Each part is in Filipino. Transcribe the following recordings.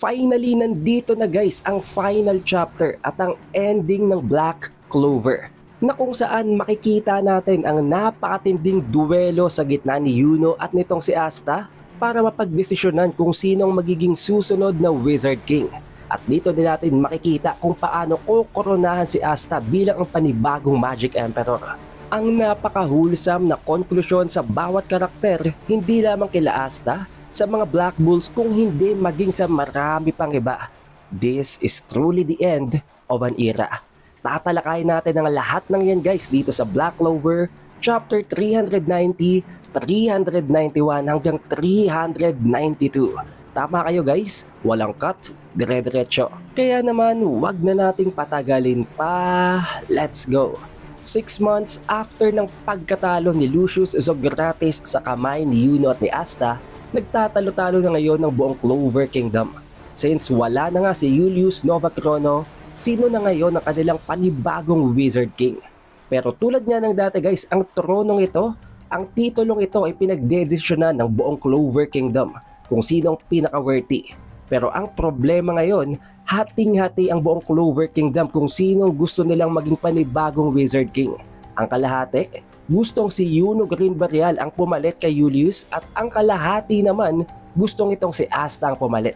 Finally, nandito na guys ang final chapter at ang ending ng Black Clover na kung saan makikita natin ang napakatinding duwelo sa gitna ni Yuno at nitong si Asta para mapagdesisyonan kung sinong magiging susunod na Wizard King. At dito din natin makikita kung paano kokoronahan si Asta bilang ang panibagong Magic Emperor. Ang napaka-wholesome na konklusyon sa bawat karakter, hindi lamang kila Asta, sa mga Black Bulls kung hindi maging sa marami pang iba. This is truly the end of an era. Tatalakayin natin ang lahat ng yan guys dito sa Black Clover, chapter 390, 391 hanggang 392. Tama kayo guys, walang cut, dire-diretso. Kaya naman, wag na nating patagalin pa, let's go. 6 months after ng pagkatalo ni Lucius Zogratis sa kamay ni Yuno at ni Asta, nagtatalo-talo na ngayon ng buong Clover Kingdom. Since wala na nga si Julius Novachrono, sino na ngayon ang kanilang panibagong Wizard King? Pero tulad nga ng dati guys, ang tronong ito, ang titulong ito ay pinagdedesisyonan ng buong Clover Kingdom kung sinong pinaka-worthy. Pero ang problema ngayon, hating-hati ang buong Clover Kingdom kung sinong gusto nilang maging panibagong Wizard King. Ang kalahati, gustong si Yuno Green Barrial ang pumalit kay Julius at ang kalahati naman gustong itong si Asta ang pumalit.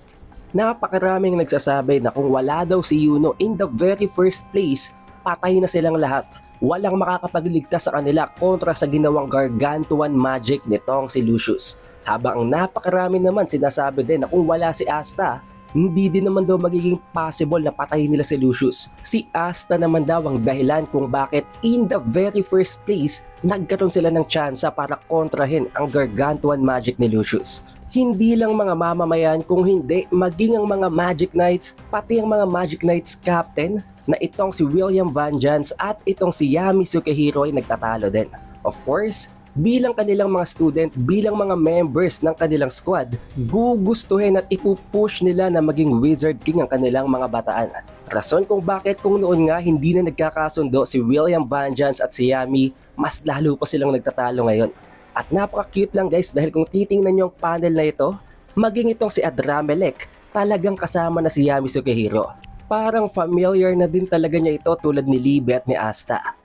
Napakaraming nagsasabi na kung wala daw si Yuno in the very first place, patay na silang lahat. Walang makakapagligtas sa kanila kontra sa ginawang gargantuan magic nitong si Lucius. Habang ang napakarami naman sinasabi din na kung wala si Asta, hindi din naman daw magiging possible na patayin nila si Lucius. Si Asta naman daw ang dahilan kung bakit in the very first place nagkaroon sila ng tsansa para kontrahin ang gargantuan magic ni Lucius. Hindi lang mga mamamayan kung hindi maging ang mga Magic Knights, pati ang mga Magic Knights captain na itong si William Vengeance at itong si Yami Sukehiro ay nagtatalo din. Of course, bilang kanilang mga student, bilang mga members ng kanilang squad, gugustuhin at ipupush nila na maging Wizard King ang kanilang mga bataan. Rason kung bakit kung noon nga hindi na nagkakasundo si William Vengeance at si Yami, mas lalo pa silang nagtatalo ngayon. At napaka-cute lang guys dahil kung titingnan nyo ang panel na ito, maging itong si Adramelech, talagang kasama na si Yami Sukehiro. Parang familiar na din talaga niya ito tulad ni Libby at ni Asta.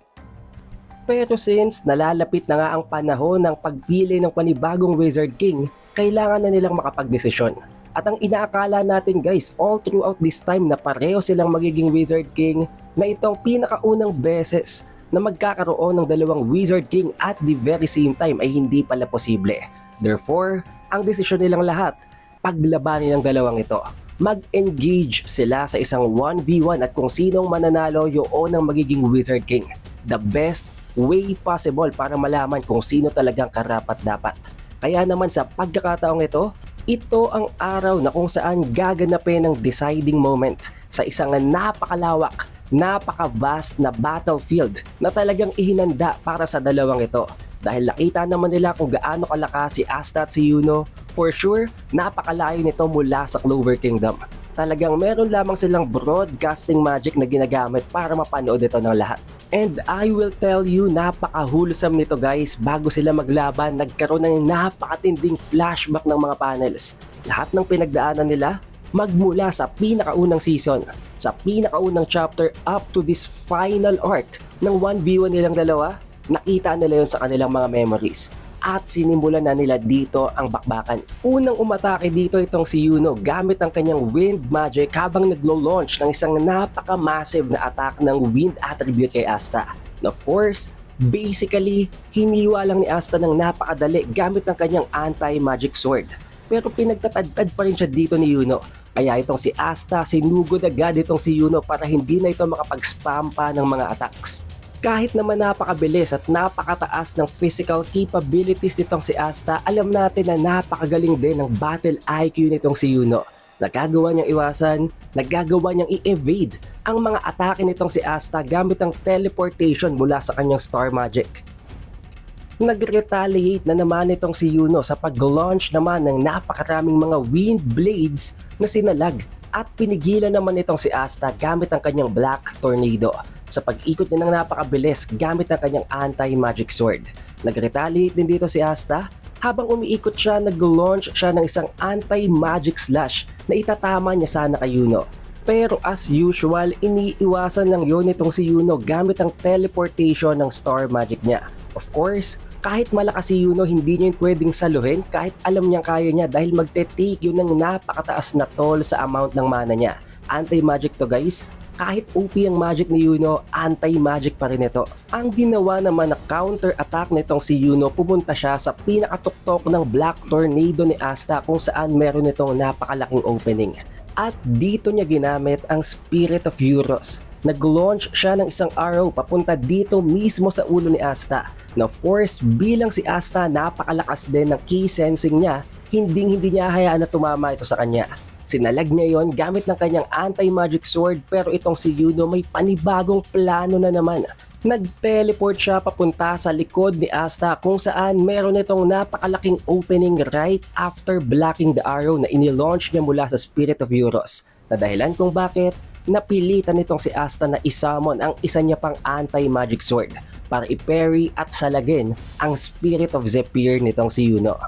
Pero since nalalapit na nga ang panahon ng pagpili ng panibagong Wizard King, kailangan na nilang makapagdesisyon. At ang inaakala natin guys, all throughout this time na pareho silang magiging Wizard King, na itong pinakaunang beses na magkakaroon ng dalawang Wizard King at the very same time ay hindi pala posible. Therefore, ang desisyon nilang lahat, paglabanin ng dalawang ito. Mag-engage sila sa isang 1v1 at kung sinong mananalo yun ang magiging Wizard King. The best way possible para malaman kung sino talagang karapat-dapat. Kaya naman sa pagkakataong ito ang araw na kung saan gaganapin ang deciding moment sa isang napakalawak, napaka-vast na battlefield na talagang ihinanda para sa dalawang ito. Dahil nakita naman nila kung gaano kalakas si Asta at si Yuno, for sure, napakalayo nito mula sa Clover Kingdom. Talagang meron lamang silang broadcasting magic na ginagamit para mapanood ito ng lahat. And I will tell you, napaka-wholesome nito guys. Bago sila maglaban, nagkaroon ng napakatinding flashback ng mga panels. Lahat ng pinagdaanan nila, magmula sa pinakaunang season, sa pinakaunang chapter up to this final arc ng 1v1 nilang dalawa, nakita nila yun sa kanilang mga memories. At sinimulan na nila dito ang bakbakan. Unang umatake dito itong si Yuno gamit ang kanyang wind magic habang naglo-launch ng isang napaka-massive na attack ng wind attribute kay Asta. And of course, basically, hiniwa lang ni Asta ng napakadali gamit ang kanyang anti-magic sword. Pero pinagtatadtad pa rin siya dito ni Yuno. Kaya itong si Asta, sinugod agad itong si Yuno para hindi na ito makapag-spam pa ng mga attacks. Kahit naman napakabilis at napakataas ng physical capabilities nitong si Asta, alam natin na napakagaling din ng battle IQ nitong si Yuno. Nagagawa niyang iwasan, nagagawa niyang i-evade ang mga atake nitong si Asta gamit ang teleportation mula sa kanyang star magic. Nag-retaliate na naman itong si Yuno sa pag-launch naman ng napakaraming mga wind blades na sinalag at pinigilan naman itong si Asta gamit ang kanyang Black Tornado. Sa pag-ikot niya ng napakabilis gamit ang kanyang anti-magic sword. Nag-retaliate din dito si Asta Habang umiikot siya, nag-launch siya ng isang anti-magic slash na itatama niya sana kay Yuno. Pero as usual, iniiwasan lang yun itong si Yuno gamit ang teleportation ng star magic niya. Of course, kahit malakas si Yuno, hindi niya yun pwedeng saluhin kahit alam niyang kaya niya dahil magte-take yun ng napakataas na toll sa amount ng mana niya. Anti-magic to guys, kahit OP ang magic ni Yuno, anti-magic pa rin ito. Ang ginawa naman na counter-attack nitong si Yuno, pumunta siya sa pinakatuktok ng Black Tornado ni Asta kung saan meron itong napakalaking opening. At dito niya ginamit ang Spirit of Euros. Nag-launch siya ng isang arrow papunta dito mismo sa ulo ni Asta. Na of course, bilang si Asta napakalakas din ng key sensing niya, hindi niya hayaan na tumama ito sa kanya. Sinalag niya yon gamit ng kanyang anti-magic sword, pero itong si Yuno may panibagong plano na naman. Nag-teleport siya papunta sa likod ni Asta kung saan meron itong napakalaking opening right after blocking the arrow na inilaunch niya mula sa Spirit of Euros. Na dahilan kung bakit napilitan nitong si Asta na isamon ang isa niya pang anti-magic sword para i-parry at salagin ang Spirit of Zephyr nitong si Yuno.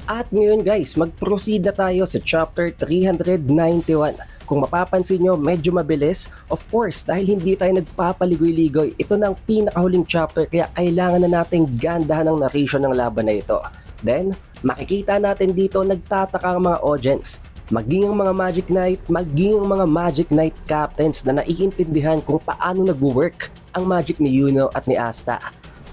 At ngayon guys, mag-proceed na tayo sa chapter 391. Kung mapapansin nyo, medyo mabilis. Of course, dahil hindi tayo nagpapaligoy-ligoy, ito na ang pinakahuling chapter kaya kailangan na nating gandahan ng narration ng laban na ito. Then, makikita natin dito nagtataka ang mga audience. Maging ang mga Magic Knight, maging ang mga Magic Knight captains na naiintindihan kung paano nag-work ang magic ni Yuno at ni Asta.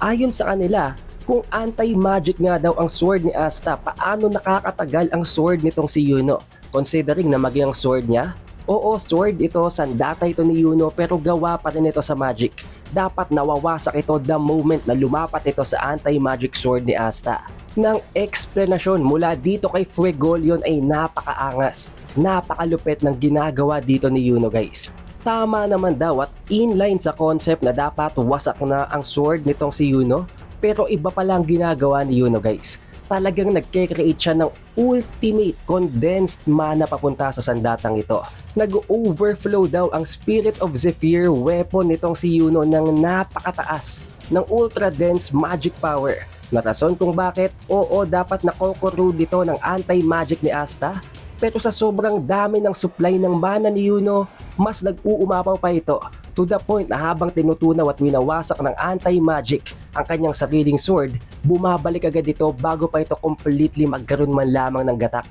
Ayon sa kanila, kung anti-magic nga daw ang sword ni Asta, paano nakakatagal ang sword nitong si Yuno? Considering na maging ang sword niya, oo, sword ito, sandata ito ni Yuno, pero gawa pa rin ito sa magic. Dapat nawawasak ito the moment na lumapat ito sa anti-magic sword ni Asta. Nang eksplanasyon mula dito kay Fuegoleon ay napakaangas, napakalupit ng ginagawa dito ni Yuno guys. Tama naman daw at inline sa concept na dapat wasak na ang sword nitong si Yuno, pero iba pala ang ginagawa ni Yuno guys. Talagang nagke-create siya ng ultimate condensed mana papunta sa sandatang ito. Nag-overflow daw ang Spirit of Zephyr weapon nitong si Yuno ng napakataas ng ultra dense magic power. Na rason kung bakit, oo, dapat nakokorode dito ng anti-magic ni Asta, pero sa sobrang dami ng supply ng mana ni Yuno, mas nag-uumapaw pa ito. To the point na habang tinutunaw at winawasak ng anti-magic ang kanyang sariling sword, bumabalik agad ito bago pa ito completely magkaroon man lamang ng gatak.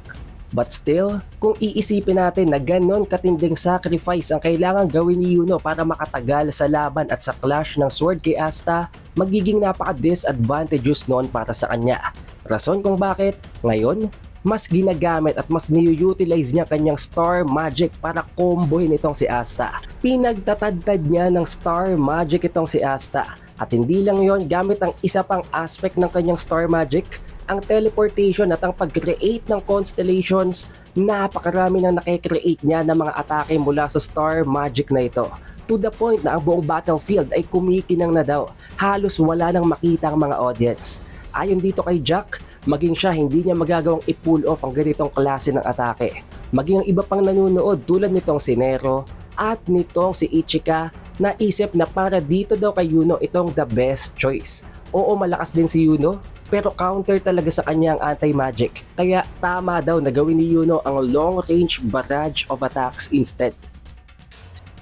But still, kung iisipin natin na ganon katinding sacrifice ang kailangan gawin ni Yuno para makatagal sa laban at sa clash ng sword kay Asta, magiging napaka-disadvantageous noon para sa kanya. Rason kung bakit, ngayon, mas ginagamit at mas niu-utilize niya kanyang star magic para combohin itong si Asta. Pinagtatadtad niya ng star magic itong si Asta. At hindi lang yon, gamit ang isa pang aspect ng kanyang star magic, ang teleportation at ang pag-create ng constellations. Napakarami na nakikreate niya ng mga atake mula sa star magic na ito. To the point na ang buong battlefield ay kumikinang na daw. Halos wala nang makita ang mga audience. Ayon dito kay Jack, maging siya hindi niya magagawang i-pull off ang ganitong klase ng atake. Maging ang iba pang nanonood tulad nitong si Nero at nitong si Ichika, naisip na para dito daw kay Yuno itong the best choice. Oo, malakas din si Yuno, pero counter talaga sa kanya ang anti-magic. Kaya tama daw na gawin ni Yuno ang long-range barrage of attacks instead.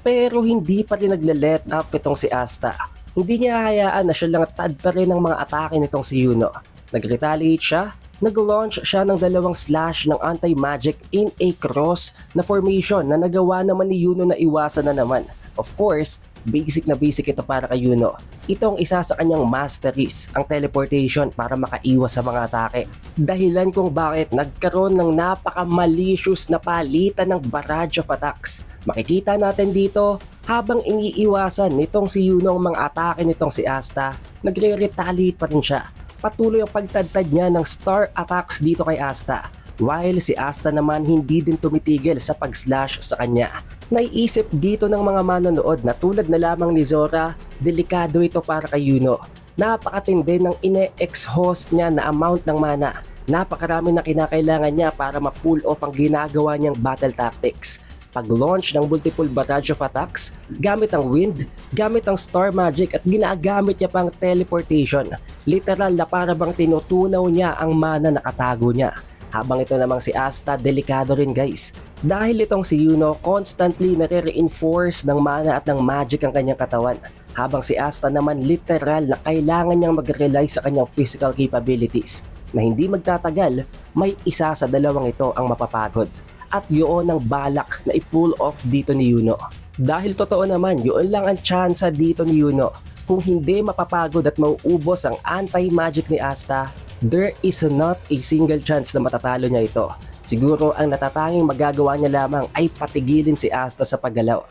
Pero hindi pa rin nagle-let up itong si Asta. Hindi niya hayaan na siya lang tad pa rin ng mga atake nitong si Yuno. Nag-retaliate siya, nag-launch siya ng dalawang slash ng anti-magic in a cross na formation na nagawa naman ni Yuno na iwasan na naman. Of course, basic na basic ito para kay Yuno. Itong isa sa kanyang masteries, ang teleportation para makaiwas sa mga atake. Dahilan kung bakit nagkaroon ng napaka-malicious na palitan ng barrage of attacks. Makikita natin dito, habang iniiwasan nitong si Yuno ang mga atake nitong si Asta, nagre-retaliate pa rin siya. Patuloy ang pagtadtad niya ng star attacks dito kay Asta, while si Asta naman hindi din tumitigil sa pag-slash sa kanya. Naiisip dito ng mga manonood na tulad na lamang ni Zora, delikado ito para kay Yuno. Napakatindi ng ine-exhaust niya na amount ng mana. Napakarami na kinakailangan niya para ma-pull off ang ginagawa niyang battle tactics. pag-launch ng multiple barrage of attacks, gamit ang wind, gamit ang star magic at ginagamit niya pang teleportation. Literal na para bang tinutunaw niya ang mana na katago niya. Habang ito namang si Asta, delikado rin guys. Dahil itong si Yuno constantly nare-reinforce ng mana at ng magic ang kanyang katawan. Habang si Asta naman literal na kailangan niyang mag-rely sa kanyang physical capabilities. Na hindi magtatagal, may isa sa dalawang ito ang mapapagod. At yun ang balak na i-pull off dito ni Yuno. Dahil totoo naman, yun lang ang tsansa dito ni Yuno. Kung hindi mapapagod at mauubos ang anti-magic ni Asta, there is not a single chance na matatalo niya ito. Siguro ang natatanging magagawa niya lamang ay patigilin si Asta sa paggalaw.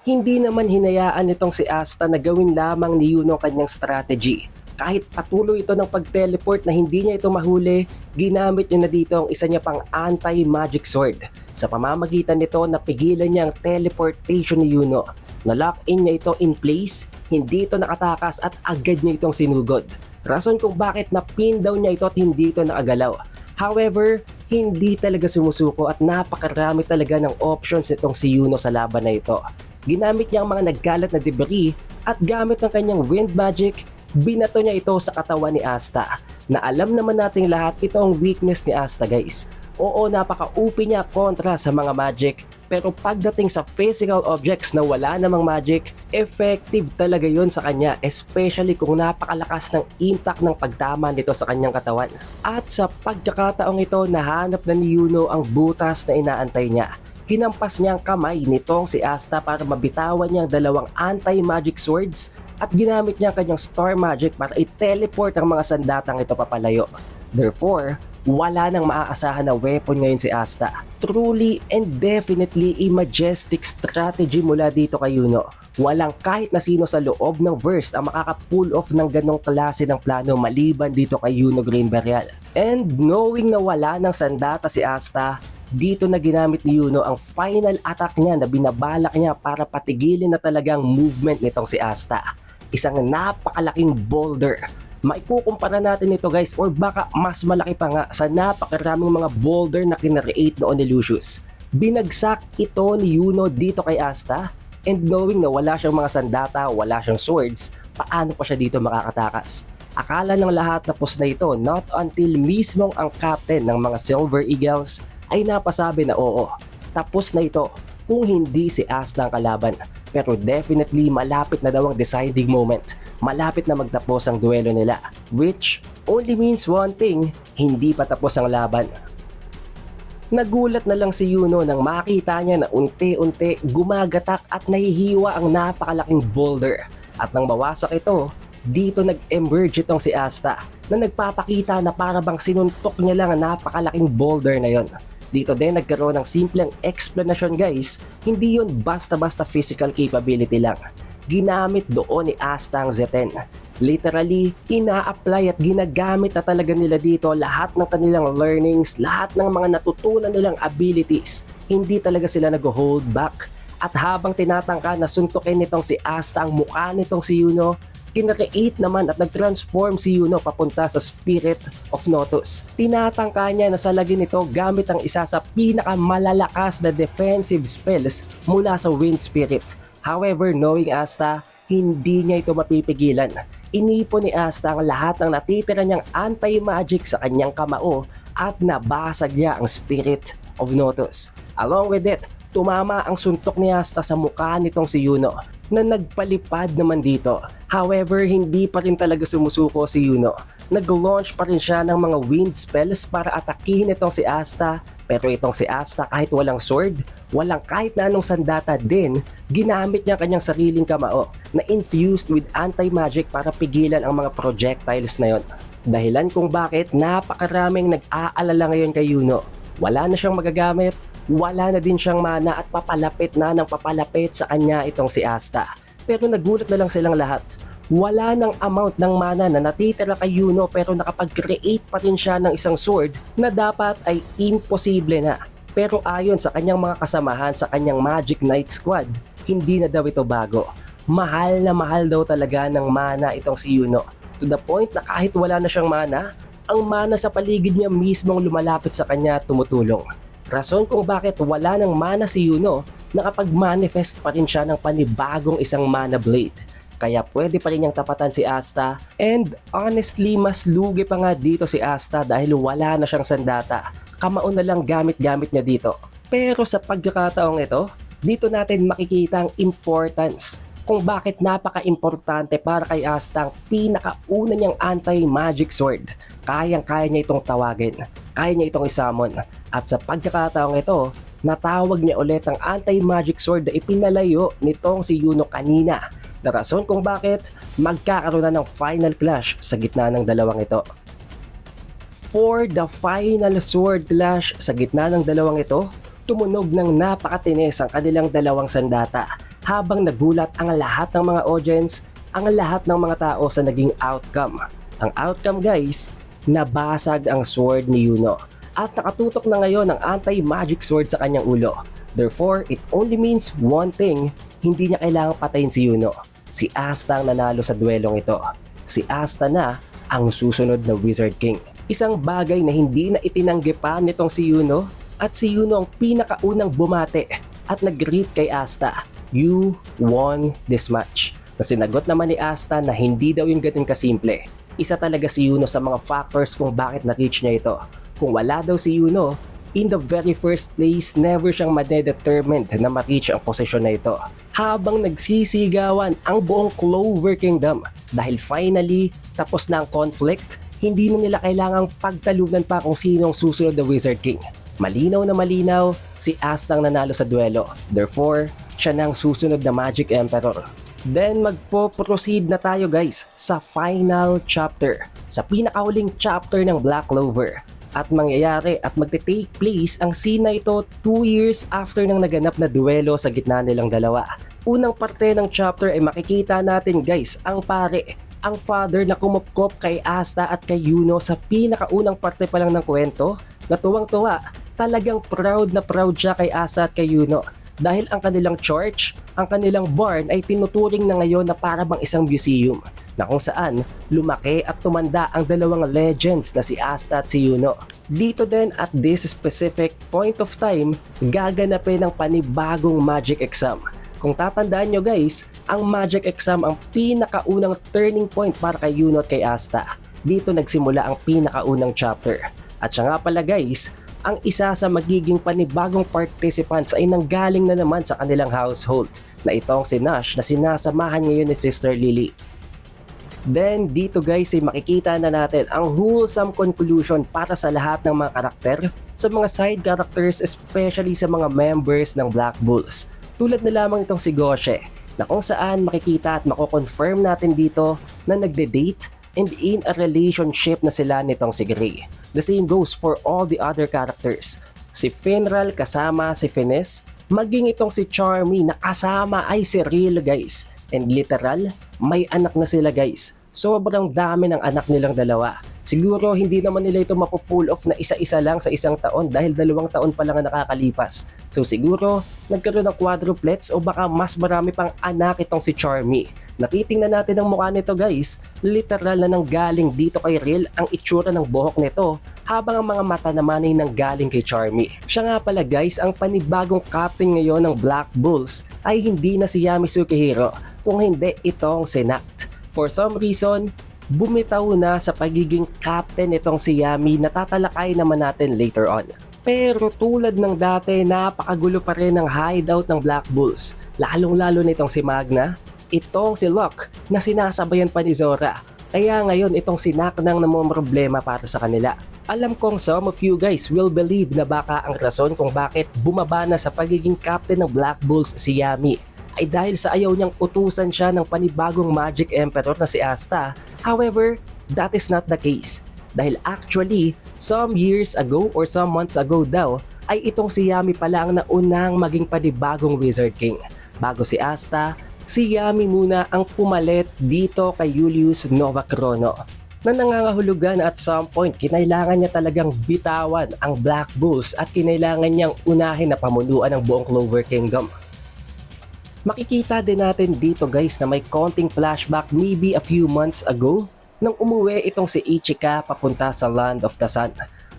Hindi naman hinayaan itong si Asta na gawin lamang ni Yuno kanyang strategy. Kahit patuloy ito ng pag-teleport na hindi niya ito mahuli, ginamit niya na dito ang isa niya pang anti-magic sword. Sa pamamagitan nito, napigilan niya ang teleportation ni Yuno. Na-lock-in niya ito in place, hindi ito nakatakas at agad niya itong sinugod. Rason kung bakit na-pin down niya ito at hindi ito nakagalaw. However, hindi talaga sumusuko at napakarami talaga ng options nitong si Yuno sa laban na ito. Ginamit niya ang mga nagkalat na debris at gamit ng kanyang wind magic, binato niya ito sa katawan ni Asta. Na alam naman nating lahat ito ang weakness ni Asta guys. Oo, napaka-OP niya kontra sa mga magic, pero pagdating sa physical objects na wala namang magic, effective talaga yon sa kanya, especially kung napakalakas ng impact ng pagtama nito sa kanyang katawan. At sa pagkakataong ito, nahanap na ni Yuno ang butas na inaantay niya. Hinampas niya ang kamay nitong si Asta para mabitawan niya ang dalawang anti-magic swords at ginamit niya ang kanyang star magic para i-teleport ang mga sandatang ito papalayo. Therefore, wala nang maaasahan na weapon ngayon si Asta. Truly and definitely a majestic strategy mula dito kay Yuno. Walang kahit na sino sa loob ng verse ang makaka-pull off ng ganong klase ng plano maliban dito kay Yuno Green Burial. And knowing na wala ng sandata si Asta, dito na ginamit ni Yuno ang final attack niya na binabalak niya para patigilin na talagang movement nitong si Asta. Isang napakalaking boulder. Maikukumpara natin ito guys or baka mas malaki pa nga sa napakaraming mga boulder na kinreate noon ni Lucius. Binagsak ito ni Yuno dito kay Asta and knowing na wala siyang mga sandata, wala siyang swords, paano pa siya dito makakatakas? Akala ng lahat tapos na ito not until mismong ang captain ng mga Silver Eagles ay napasabi na oo, tapos na ito kung hindi si Asta ang kalaban. Pero definitely malapit na daw ang deciding moment. Malapit na magtapos ang duelo nila. Which only means one thing, hindi pa tapos ang laban. Nagulat na lang si Yuno nang makita niya na unti-unti gumagatak at nahihiwa ang napakalaking boulder. At nang mawasak ito, dito nag-emerge itong si Asta na nagpapakita na para bang sinuntok niya lang ang napakalaking boulder na yon. Dito din nagkaroon ng simpleng explanation guys, hindi yun basta-basta physical capability lang. Ginamit doon ni Asta ang Z10. Literally, ina-apply at ginagamit na talaga nila dito lahat ng kanilang learnings, lahat ng mga natutunan nilang abilities. Hindi talaga sila nag-hold back. At habang tinatangka na suntukin nitong si Asta ang mukha nitong si Yuno, kinreate naman at nag-transform si Yuno papunta sa Spirit of Notus. Tinatangka niya na salagin ito gamit ang isa sa pinakamalalakas na defensive spells mula sa Wind Spirit. However, knowing Asta, hindi niya ito mapipigilan. Inipon ni Asta ang lahat ng natitira niyang anti-magic sa kanyang kamao at nabasag niya ang Spirit of Notus. Along with it, tumama ang suntok ni Asta sa mukha nitong si Yuno na nagpalipad naman dito. However, hindi pa rin talaga sumusuko si Yuno. Nag-launch pa rin siya ng mga wind spells para atakihin itong si Asta. Pero itong si Asta kahit walang sword, walang kahit na anong sandata din, ginamit niya kanyang sariling kamao na infused with anti-magic para pigilan ang mga projectiles na yon. Dahilan kung bakit napakaraming nag-aalala ngayon kay Yuno. Wala na siyang magagamit, wala na din siyang mana at papalapit na ng papalapit sa kanya itong si Asta. Pero nagulat na lang silang lahat. Wala ng amount ng mana na natitira kay Yuno pero nakapag-create pa rin siya ng isang sword na dapat ay imposible na. Pero ayon sa kanyang mga kasamahan sa kanyang Magic Knight Squad, hindi na daw ito bago. Mahal na mahal daw talaga ng mana itong si Yuno. To the point na kahit wala na siyang mana, ang mana sa paligid niya mismong lumalapit sa kanya tumutulong. Rason kung bakit wala ng mana si Yuno, nakapag-manifest pa rin siya ng panibagong isang mana blade. Kaya pwede pa rin niyang tapatan si Asta, and honestly mas lugi pa nga dito si Asta dahil wala na siyang sandata. Kamaon na lang gamit-gamit niya dito. Pero sa pagkakataong ito, dito natin makikita ang importance kung bakit napaka-importante para kay Asta ang pinakauna niyang anti-magic sword. Kayang-kaya niya itong tawagin, kaya niya itong isamon. At sa pagkakataong ito, natawag niya ulit ang anti-magic sword na ipinalayo nitong si Yuno kanina. Na rason kung bakit magkakaroon na ng final clash sa gitna ng dalawang ito. For the final sword clash sa gitna ng dalawang ito, tumunog ng napakatinis ang kanilang dalawang sandata habang nagulat ang lahat ng mga audience, ang lahat ng mga tao sa naging outcome. Ang outcome guys, nabasag ang sword ni Yuno at nakatutok na ngayon ang anti-magic sword sa kanyang ulo. Therefore, it only means one thing, hindi niya kailangang patayin si Yuno. Si Asta ang nanalo sa duelong ito. Si Asta na ang susunod na Wizard King. Isang bagay na hindi na itinanggi pa nitong si Yuno, at si Yuno ang pinakaunang bumate at nag-greet kay Asta. You won this match. Na sinagot naman ni Asta na hindi daw yung ganun kasimple. Isa talaga si Yuno sa mga factors kung bakit na-reach niya ito. Kung wala daw si Yuno, in the very first place, never siyang madedetermined na ma-reach ang posisyon na ito. Habang nagsisigawan ang buong Clover Kingdom dahil finally tapos na ang conflict, hindi na nila kailangang pagtalunan pa kung sino ang susunod na Wizard King. Malinaw na malinaw, si Asta ang nanalo sa duelo. Therefore, siya na ang susunod na Magic Emperor. Then magpo-proceed na tayo guys sa final chapter, sa pinakahuling chapter ng Black Clover. At mangyayari at magte-take place ang scene na ito 2 years after nang naganap na duelo sa gitna nilang dalawa. Unang parte ng chapter ay makikita natin guys ang pare, ang father na kumupkop kay Asta at kay Yuno sa pinakaunang parte pa lang ng kwento, na tuwang-tuwa, talagang proud na proud siya kay Asta at kay Yuno. Dahil ang kanilang church, ang kanilang barn ay tinuturing na ngayon na para bang isang museum, na kung saan lumaki at tumanda ang dalawang legends na si Asta at si Yuno. Dito din at this specific point of time, gaganapin ang panibagong magic exam. Kung tatandaan nyo guys, ang magic exam ang pinakaunang turning point para kay Yuno at kay Asta. Dito nagsimula ang pinakaunang chapter. At siya nga pala guys, ang isa sa magiging panibagong participants ay nanggaling na naman sa kanilang household, na itong si Nash na sinasamahan ngayon ni Sister Lily. Then dito guys ay makikita na natin ang wholesome conclusion para sa lahat ng mga karakter, sa mga side characters, especially sa mga members ng Black Bulls. Tulad na lamang itong si Goshe, na kung saan makikita at mako-confirm natin dito na nagde-date and in a relationship na sila nitong si Gray. The same goes for all the other characters. Si Finral kasama si Finesse, maging itong si Charmy na kasama ay si Real guys. And literal, may anak na sila guys. Sobrang dami ng anak nilang dalawa. Siguro hindi naman nila ito mapupull off na isa-isa lang sa isang taon dahil 2 taon pa lang ang nakakalipas. So siguro, nagkaroon ng quadruplets o baka mas marami pang anak itong si Charmy. Natitingnan natin ang mukha nito guys, literal na nanggaling dito kay Real ang itsura ng buhok nito, habang ang mga mata naman ay nanggaling kay Charmy. Siya nga pala guys, ang panibagong captain ngayon ng Black Bulls ay hindi na si Yami Sukihiro, kung hindi itong si Nact. For some reason, bumitaw na sa pagiging captain itong si Yami na tatalakay naman natin later on. Pero tulad ng dati, napakagulo pa rin ang hideout ng Black Bulls, lalong-lalo nitong si Magna, itong si Locke na sinasabayan pa ni Zora. Kaya ngayon itong si Nak nang namomroblema para sa kanila. Alam kong some of you guys will believe na baka ang rason kung bakit bumaba na sa pagiging captain ng Black Bulls si Yami ay dahil sa ayaw niyang utusan siya ng panibagong Magic Emperor na si Asta. However, that is not the case. Dahil actually, some years ago or some months ago daw, ay itong si Yami pala ang naunang maging panibagong Wizard King. Bago si Asta, si Yami muna ang pumalit dito kay Julius Novachrono, na nangangahulugan at some point kinailangan niya talagang bitawan ang Black Bulls at kinailangan niyang unahin na pamunuan ang buong Clover Kingdom. Makikita din natin dito guys na may konting flashback maybe a few months ago nang umuwi itong si Ichika papunta sa Land of the Sun.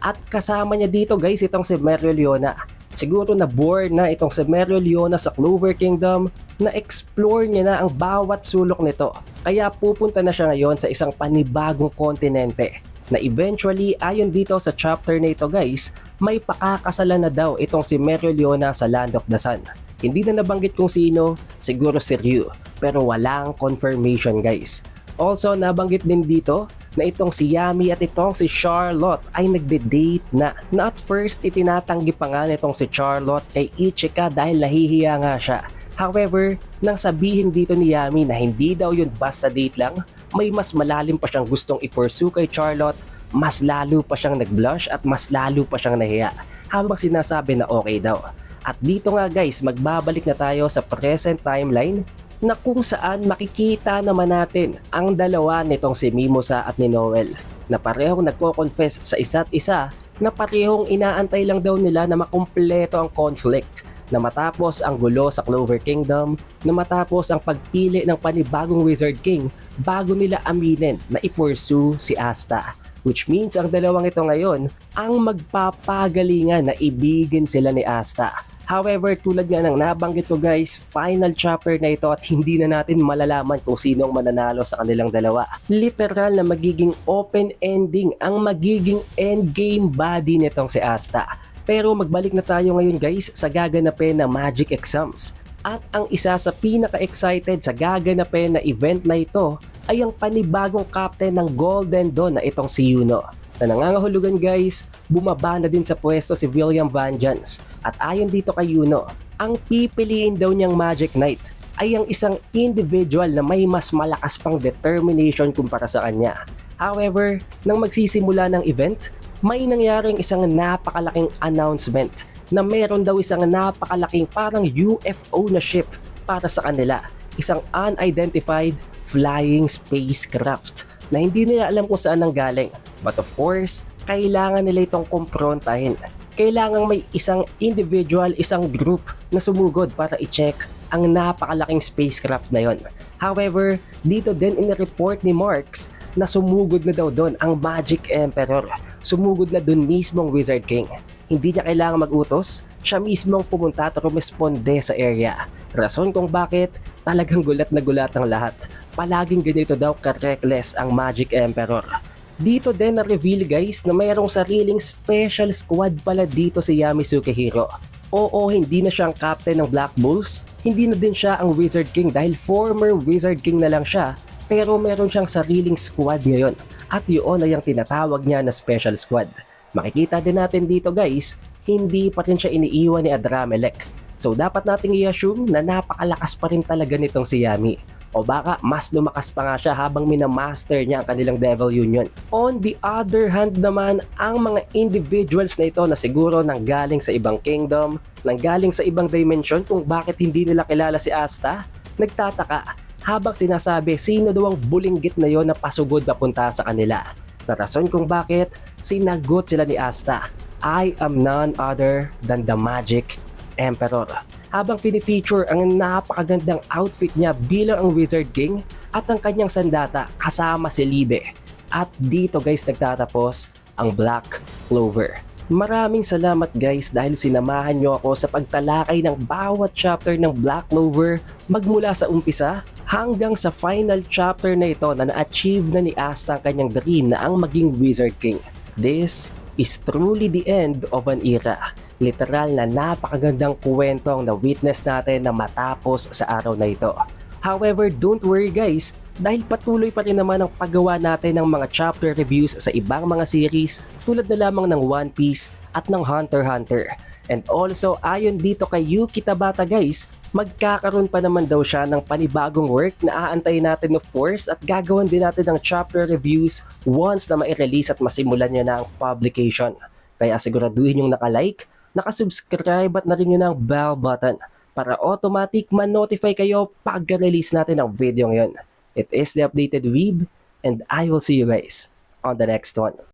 At kasama niya dito guys itong si Meryliona. Siguro na bored na itong si Meryliona sa Clover Kingdom, na explore niya na ang bawat sulok nito. Kaya pupunta na siya ngayon sa isang panibagong kontinente na eventually ayon dito sa chapter na ito guys, may pakakasalan na daw itong si Meryliona sa Land of the Sun. Hindi na nabanggit kung sino, siguro si Ryu, pero walang confirmation guys. Also nabanggit din dito na itong si Yami at itong si Charlotte ay nagde-date na at first itinatanggi pa nga nitong si Charlotte kay Ichika dahil nahihiya nga siya. However, nang sabihin dito ni Yami na hindi daw yun basta date lang, may mas malalim pa siyang gustong i-pursue kay Charlotte, mas lalo pa siyang nag-blush at mas lalo pa siyang nahiya habang sinasabi na okay daw. At dito nga guys, magbabalik na tayo sa present timeline na kung saan makikita naman natin ang dalawa nitong si Mimosa at ni Noel na parehong nagko-confess sa isa't isa na parehong inaantay lang daw nila na makumpleto ang conflict, na matapos ang gulo sa Clover Kingdom, na matapos ang pagpili ng panibagong Wizard King bago nila aminin na i-pursue si Asta. Which means ang dalawang ito ngayon ang magpapagalingan na ibigin sila ni Asta. However, tulad nga ng nabanggit ko guys, final chapter na ito at hindi na natin malalaman kung sino ang mananalo sa kanilang dalawa. Literal na magiging open ending ang magiging endgame body nitong si Asta. Pero magbalik na tayo ngayon guys sa gaganapin na Magic Exams. At ang isa sa pinaka-excited sa gaganapin na event na ito ay ang panibagong captain ng Golden Dawn na itong si Yuno. Na nangangahulugan guys, bumaba na din sa pwesto si William Vengeance. At ayon dito kay Yuno, ang pipiliin daw niyang Magic Knight ay ang isang individual na may mas malakas pang determination kumpara sa kanya. However, nang magsisimula ng event, may nangyaring isang napakalaking announcement na meron daw isang napakalaking parang UFO na ship para sa kanila. Isang unidentified flying spacecraft na hindi nila alam kung saan nanggaling. But of course, kailangan nila itong kumprontahin. Kailangan may isang individual, isang group na sumugod para i-check ang napakalaking spacecraft na yon. However, dito din in-report ni Marks na sumugod na daw doon ang Magic Emperor. Sumugod na doon mismong Wizard King. Hindi niya kailangan mag-utos, siya mismong pumunta at rumisponde sa area. Rason kung bakit, talagang gulat na gulat ang lahat. Palaging ganito daw ka-reckless ang Magic Emperor. Dito din na-reveal guys na mayroong sariling special squad pala dito si Yami Sukehiro. Oo, hindi na siyang captain ng Black Bulls, hindi na din siya ang Wizard King dahil former Wizard King na lang siya, pero meron siyang sariling squad ngayon at yun ay ang tinatawag niya na special squad. Makikita din natin dito guys, hindi pa rin siya iniiwan ni Adramelech. So dapat nating i-assume na napakalakas pa rin talaga nitong si Yami. O baka mas lumakas pa nga siya habang minamaster niya ang kanilang Devil Union. On the other hand naman, ang mga individuals na ito na siguro nanggaling sa ibang kingdom, nanggaling sa ibang dimension kung bakit hindi nila kilala si Asta, nagtataka habang sinasabi sino daw ang bulinggit na yon na pasugod papunta sa kanila. Na rason kung bakit sinagot sila ni Asta, I am none other than the Magic Emperor. Habang fini-feature ang napakagandang outfit niya bilang ang Wizard King at ang kanyang sandata kasama si Libe. At dito guys nagtatapos ang Black Clover. Maraming salamat guys dahil sinamahan nyo ako sa pagtalakay ng bawat chapter ng Black Clover magmula sa umpisa hanggang sa final chapter na ito na na-achieve na ni Asta ang kanyang dream na ang maging Wizard King. This is truly the end of an era. Literal na napakagandang kwento ang na-witness natin na matapos sa araw na ito. However, don't worry guys, dahil patuloy pa rin naman ang paggawa natin ng mga chapter reviews sa ibang mga series tulad na lamang ng One Piece at ng Hunter x Hunter. And also, ayon dito kay Yuki Tabata guys, magkakaroon pa naman daw siya ng panibagong work na aantayin natin of course at gagawin din natin ng chapter reviews once na ma-release at masimulan niya na ang publication. Kaya siguraduhin yung naka-like, naka-subscribe at na rin yun ang bell button para automatic ma-notify kayo pag-release natin ng video ngayon. It is the Updated Weeb and I will see you guys on the next one.